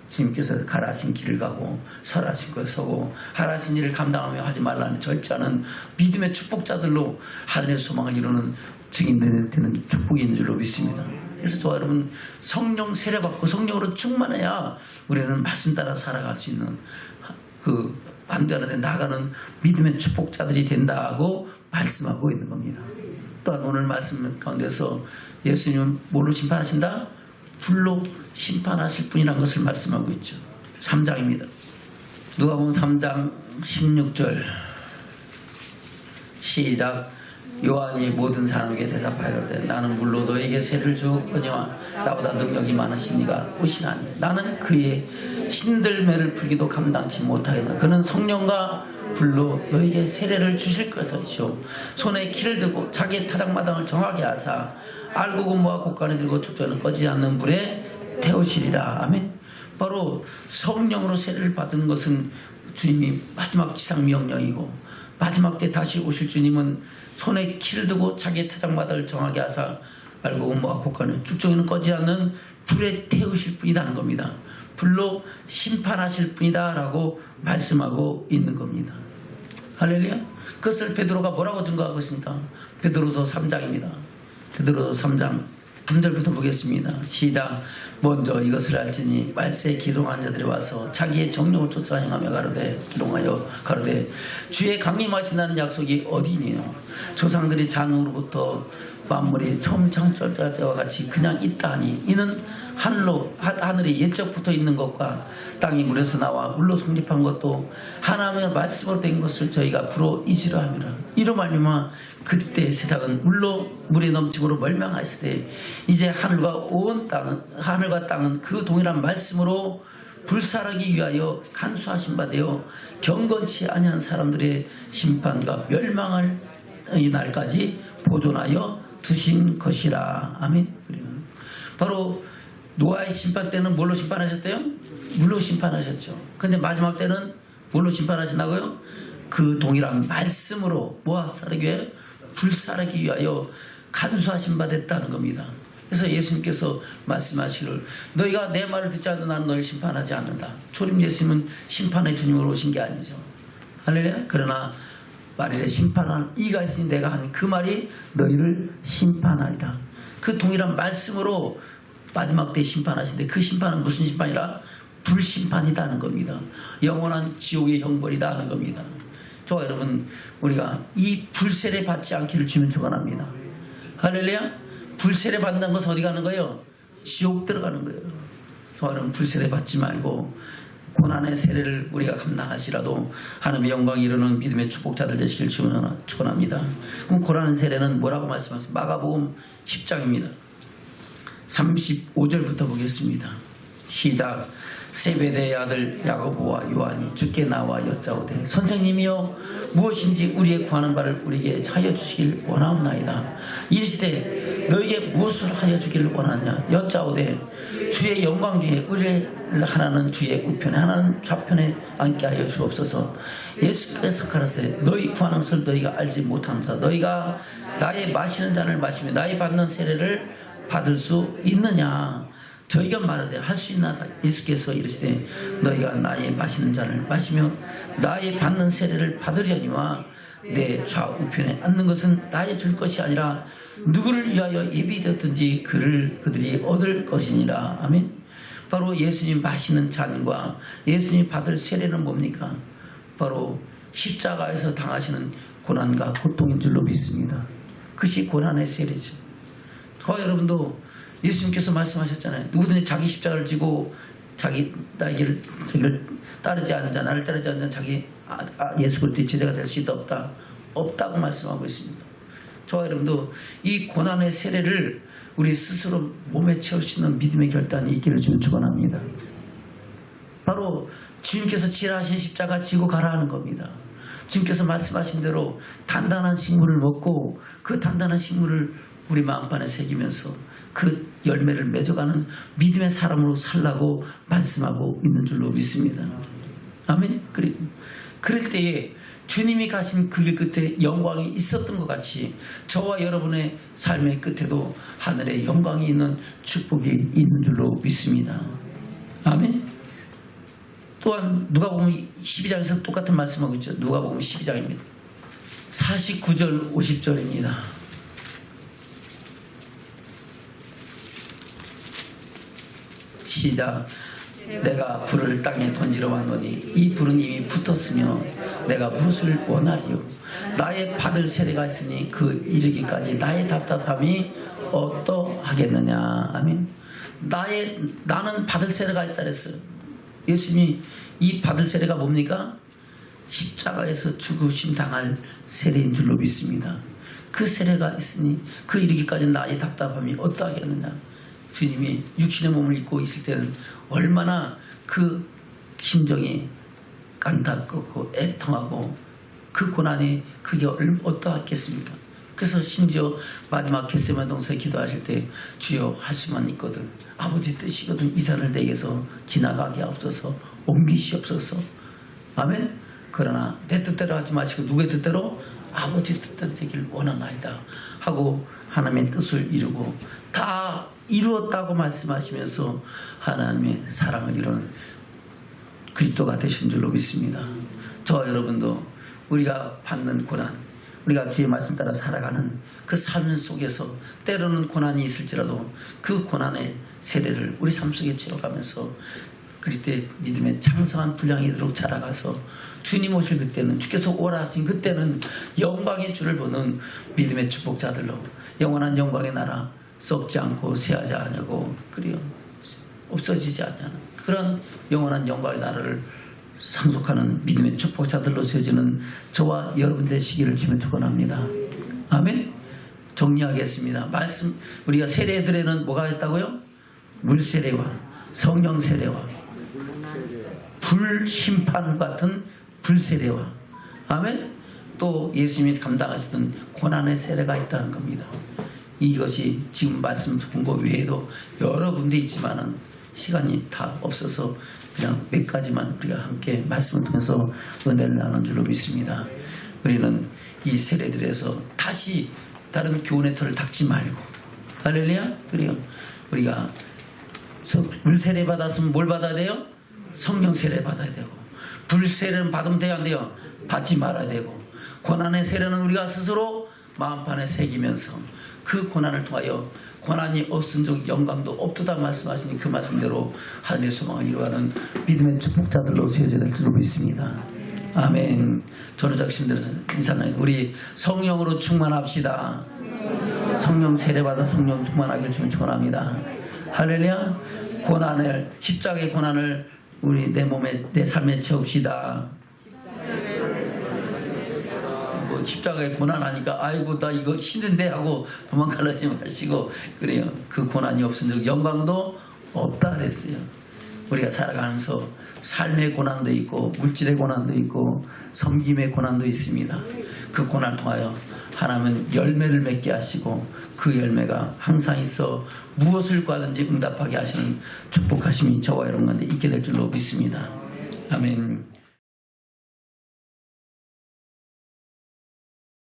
주님께서 가라 하신 길을 가고 서라 하신 곳에 서고 하라 하신 일을 감당하며 하지 말라는 절제하는 믿음의 축복자들로 하늘의 소망을 이루는 증인들이 되는 축복인 줄로 믿습니다. 그래서 저와 여러분 성령 세례받고 성령으로 충만해야 우리는 말씀 따라 살아갈 수 있는 그 반대하는 데 나가는 믿음의 축복자들이 된다고 말씀하고 있는 겁니다. 또한 오늘 말씀 가운데서 예수님은 뭘로 심판하신다? 불로 심판하실 분이라는 것을 말씀하고 있죠. 3장입니다. 누가복음 3장 16절 시작. 요한이 모든 사람에게 대답하여 이르되 나는 물로 너에게 세를 주었거니와 나보다 능력이 많으신 이가 오시나니 나는 그의 신들매를 풀기도 감당치 못하겠다. 그는 성령과 불로 너에게 세례를 주실 것이요 손에 키를 들고 자기의 타작마당을 정하게 하사 알고 모아 곳간에 들고 축전은 꺼지지 않는 불에 태우시리라. 아멘. 바로 성령으로 세례를 받은 것은 주님이 마지막 지상명령이고 마지막 때 다시 오실 주님은 손에 키를 두고 자기의 타작마당을 정하게 하사 알고 모아 곳간에 축전은 꺼지지 않는 불에 태우실 분이라는 겁니다. 불로 심판하실 분이다 라고 말씀하고 있는 겁니다. 할렐루야. 그것을 베드로가 뭐라고 증거하고 있습니까? 베드로서 3장입니다. 베드로서 3장 3절부터 보겠습니다. 시작. 먼저 이것을 알지니 말세에 기동한 자들이 와서 자기의 정욕을 쫓아 행하며 기동하여 가로되 주의 강림하신다는 약속이 어디니요? 조상들이 장으로부터 만물이 처음 창조할 때와 같이 그냥 있다 하니 이는 하늘이 옛적부터 있는 것과 땅이 물에서 나와 물로 성립한 것도 하나님의 말씀으로 된 것을 저희가 부러 이지로 함이라. 이로 말미암아 그때 세상은 물에 넘치고로 멸망하였을 때 이제 하늘과 땅은 그 동일한 말씀으로 불살하기 위하여 간수하신 바 되어 경건치 아니한 사람들의 심판과 멸망을 이 날까지 보존하여 두신 것이라. 아멘. 바로 노아의 심판 때는 뭘로 심판하셨대요? 물로 심판하셨죠. 근데 마지막 때는 뭘로 심판하신다고요? 그 동일한 말씀으로 사르기 위하여 불사르기 위하여 간수하신 바 됐다는 겁니다. 그래서 예수님께서 말씀하시기를 너희가 내 말을 듣지 않는 나는 너를 심판하지 않는다. 초림 예수님은 심판의 주님으로 오신 게 아니죠. 할렐루야. 그러나 말이래 심판하는 이가 있으니 내가 한 그 말이 너희를 심판하리라. 그 동일한 말씀으로 마지막 때 심판하신데 그 심판은 무슨 심판이라? 불심판이다는 겁니다. 영원한 지옥의 형벌이다는 겁니다. 저와 여러분, 우리가 이 불세례 받지 않기를 주면 축원합니다. 할렐루야. 불세례 받는 것은 어디 가는 거예요? 지옥 들어가는 거예요. 저와 여러분, 불세례 받지 말고 고난의 세례를 우리가 감당하시라도 하나님의 영광이 이루는 믿음의 축복자들 되시길 주면 축원합니다. 그럼 고난의 세례는 뭐라고 말씀하세요? 마가복음 10장입니다. 35절부터 보겠습니다. 시작. 세베대의 아들 야고보와 요한이 주께 나와 여짜오되 선생님이여 무엇인지 우리의 구하는 바를 우리에게 하여 주시길 원하옵나이다. 이르시되 너에게 무엇을 하여 주기를 원하냐 여짜오되 주의 영광 중에 우리를 하나는 주의 우편에 하나는 좌편에 앉게 하여 주옵소서. 예수께서 가라사대 너희 구하는 것을 너희가 알지 못하면서 너희가 나의 마시는 잔을 마시며 나의 받는 세례를 받을 수 있느냐. 저희가 말하되 할 수 있나. 예수께서 이르시되 너희가 나의 마시는 잔을 마시며 나의 받는 세례를 받으려니와 내 좌우편에 앉는 것은 나의 줄 것이 아니라 누구를 위하여 예비되었든지 그들이 얻을 것이니라. 아멘. 바로 예수님 마시는 잔과 예수님 받을 세례는 뭡니까? 바로 십자가에서 당하시는 고난과 고통인 줄로 믿습니다. 그것이 고난의 세례죠. 여러분도 예수님께서 말씀하셨잖아요. 누구든지 자기 십자가를 지고 자기를 따르지 않는 자, 나를 따르지 않는 자, 예수 그리스도의 제자가 될 수 있다 없다? 없다고 말씀하고 있습니다. 저와 여러분도 이 고난의 세례를 우리 스스로 몸에 채울 수 있는 믿음의 결단이 있기를 주는 축원합니다. 바로 주님께서 지라하신 십자가 지고 가라 하는 겁니다. 주님께서 말씀하신 대로 단단한 식물을 먹고 그 단단한 식물을 우리 마음판에 새기면서 그 열매를 맺어가는 믿음의 사람으로 살라고 말씀하고 있는 줄로 믿습니다. 아멘. 그럴 때에 주님이 가신 그 길 끝에 영광이 있었던 것 같이 저와 여러분의 삶의 끝에도 하늘의 영광이 있는 축복이 있는 줄로 믿습니다. 아멘. 또한 누가복음 12장에서 똑같은 말씀하고 있죠. 누가복음 12장입니다. 49절 50절입니다. 시작. 내가 불을 땅에 던지러 왔노니 이 불은 이미 붙었으며 내가 무엇을 원하리요. 나의 받을 세례가 있으니 그 이르기까지 나의 답답함이 어떠하겠느냐. 아멘. 나는 받을 세례가 있다 그랬어요. 예수님이 이 받을 세례가 뭡니까? 십자가에서 죽으심 당할 세례인 줄로 믿습니다. 그 세례가 있으니 그 이르기까지 나의 답답함이 어떠하겠느냐. 주님이 육신의 몸을 입고 있을 때는 얼마나 그 심정이 안타깝고 애통하고 그 고난이 그게 어떠하겠습니까? 그래서 심지어 마지막 겟세마네 동산에 기도하실 때 주여 할 수만 있거든 아버지 뜻이거든 이 잔을 내게서 지나가게 하옵소서 옮기시옵소서. 아멘. 그러나 내 뜻대로 하지 마시고 누구의 뜻대로? 아버지 뜻대로 되기를 원하나이다 하고 하나님의 뜻을 이루고 다 이루었다고 말씀하시면서 하나님의 사랑을 이루는 그리스도가 되신 줄로 믿습니다. 저와 여러분도 우리가 받는 고난, 우리가 주의 말씀 따라 살아가는 그 삶 속에서 때로는 고난이 있을지라도 그 고난의 세례를 우리 삶 속에 채워가면서 그리스도의 믿음의 창성한 분량이 되도록 자라가서 주님 오실 그때는 주께서 오라 하신 그때는 영광의 주를 보는 믿음의 축복자들로 영원한 영광의 나라 썩지 않고 쇠하지 않냐고 그리요 없어지지 않냐는 그런 영원한 영광의 나라를 상속하는 믿음의 축복자들로 세워지는 저와 여러분 되시기를 주면 축원합니다. 아멘. 정리하겠습니다. 말씀 우리가 세례들에는 뭐가 있다고요? 물세례와 성령 세례와 불심판 같은 불세례와 아멘. 또 예수님이 감당하시던 고난의 세례가 있다는 겁니다. 이것이 지금 말씀 본 것 외에도 여러 군데 있지만은 시간이 다 없어서 그냥 몇 가지만 우리가 함께 말씀을 통해서 은혜를 나눈 줄로 믿습니다. 우리는 이 세례들에서 다시 다른 교훈의 털을 닦지 말고 할렐루야. 그래요. 우리가 물세례 받았으면 뭘 받아야 돼요? 성령 세례 받아야 되고 불세례는 받으면 돼요 안 돼요? 받지 말아야 되고 고난의 세례는 우리가 스스로 마음판에 새기면서 그 고난을 통하여 고난이 없은 적 영광도 없도다 말씀하시니 그 말씀대로 하늘의 소망을 이루어가는 믿음의 축복자들로 세워져야 될 줄로 믿습니다. 아멘. 저는 작심대로 인사는 우리 성령으로 충만합시다. 성령 세례받아 성령 충만하기를 주님 축원합니다. 할렐루야. 고난을 십자가의 고난을 우리 내 몸에 내 삶에 채웁시다. 뭐 십자가의 고난하니까 아이고 나 이거 힘든데 하고 도망가려지 마시고 그래요. 그 고난이 없은 적 영광도 없다 그랬어요. 우리가 살아가면서 삶의 고난도 있고 물질의 고난도 있고 섬김의 고난도 있습니다. 그 고난을 통하여 하나님은 열매를 맺게 하시고 그 열매가 항상 있어 무엇을 구하든지 응답하게 하시는 축복하심이 저와 여러분 가운데 있게 될 줄로 믿습니다. 아멘.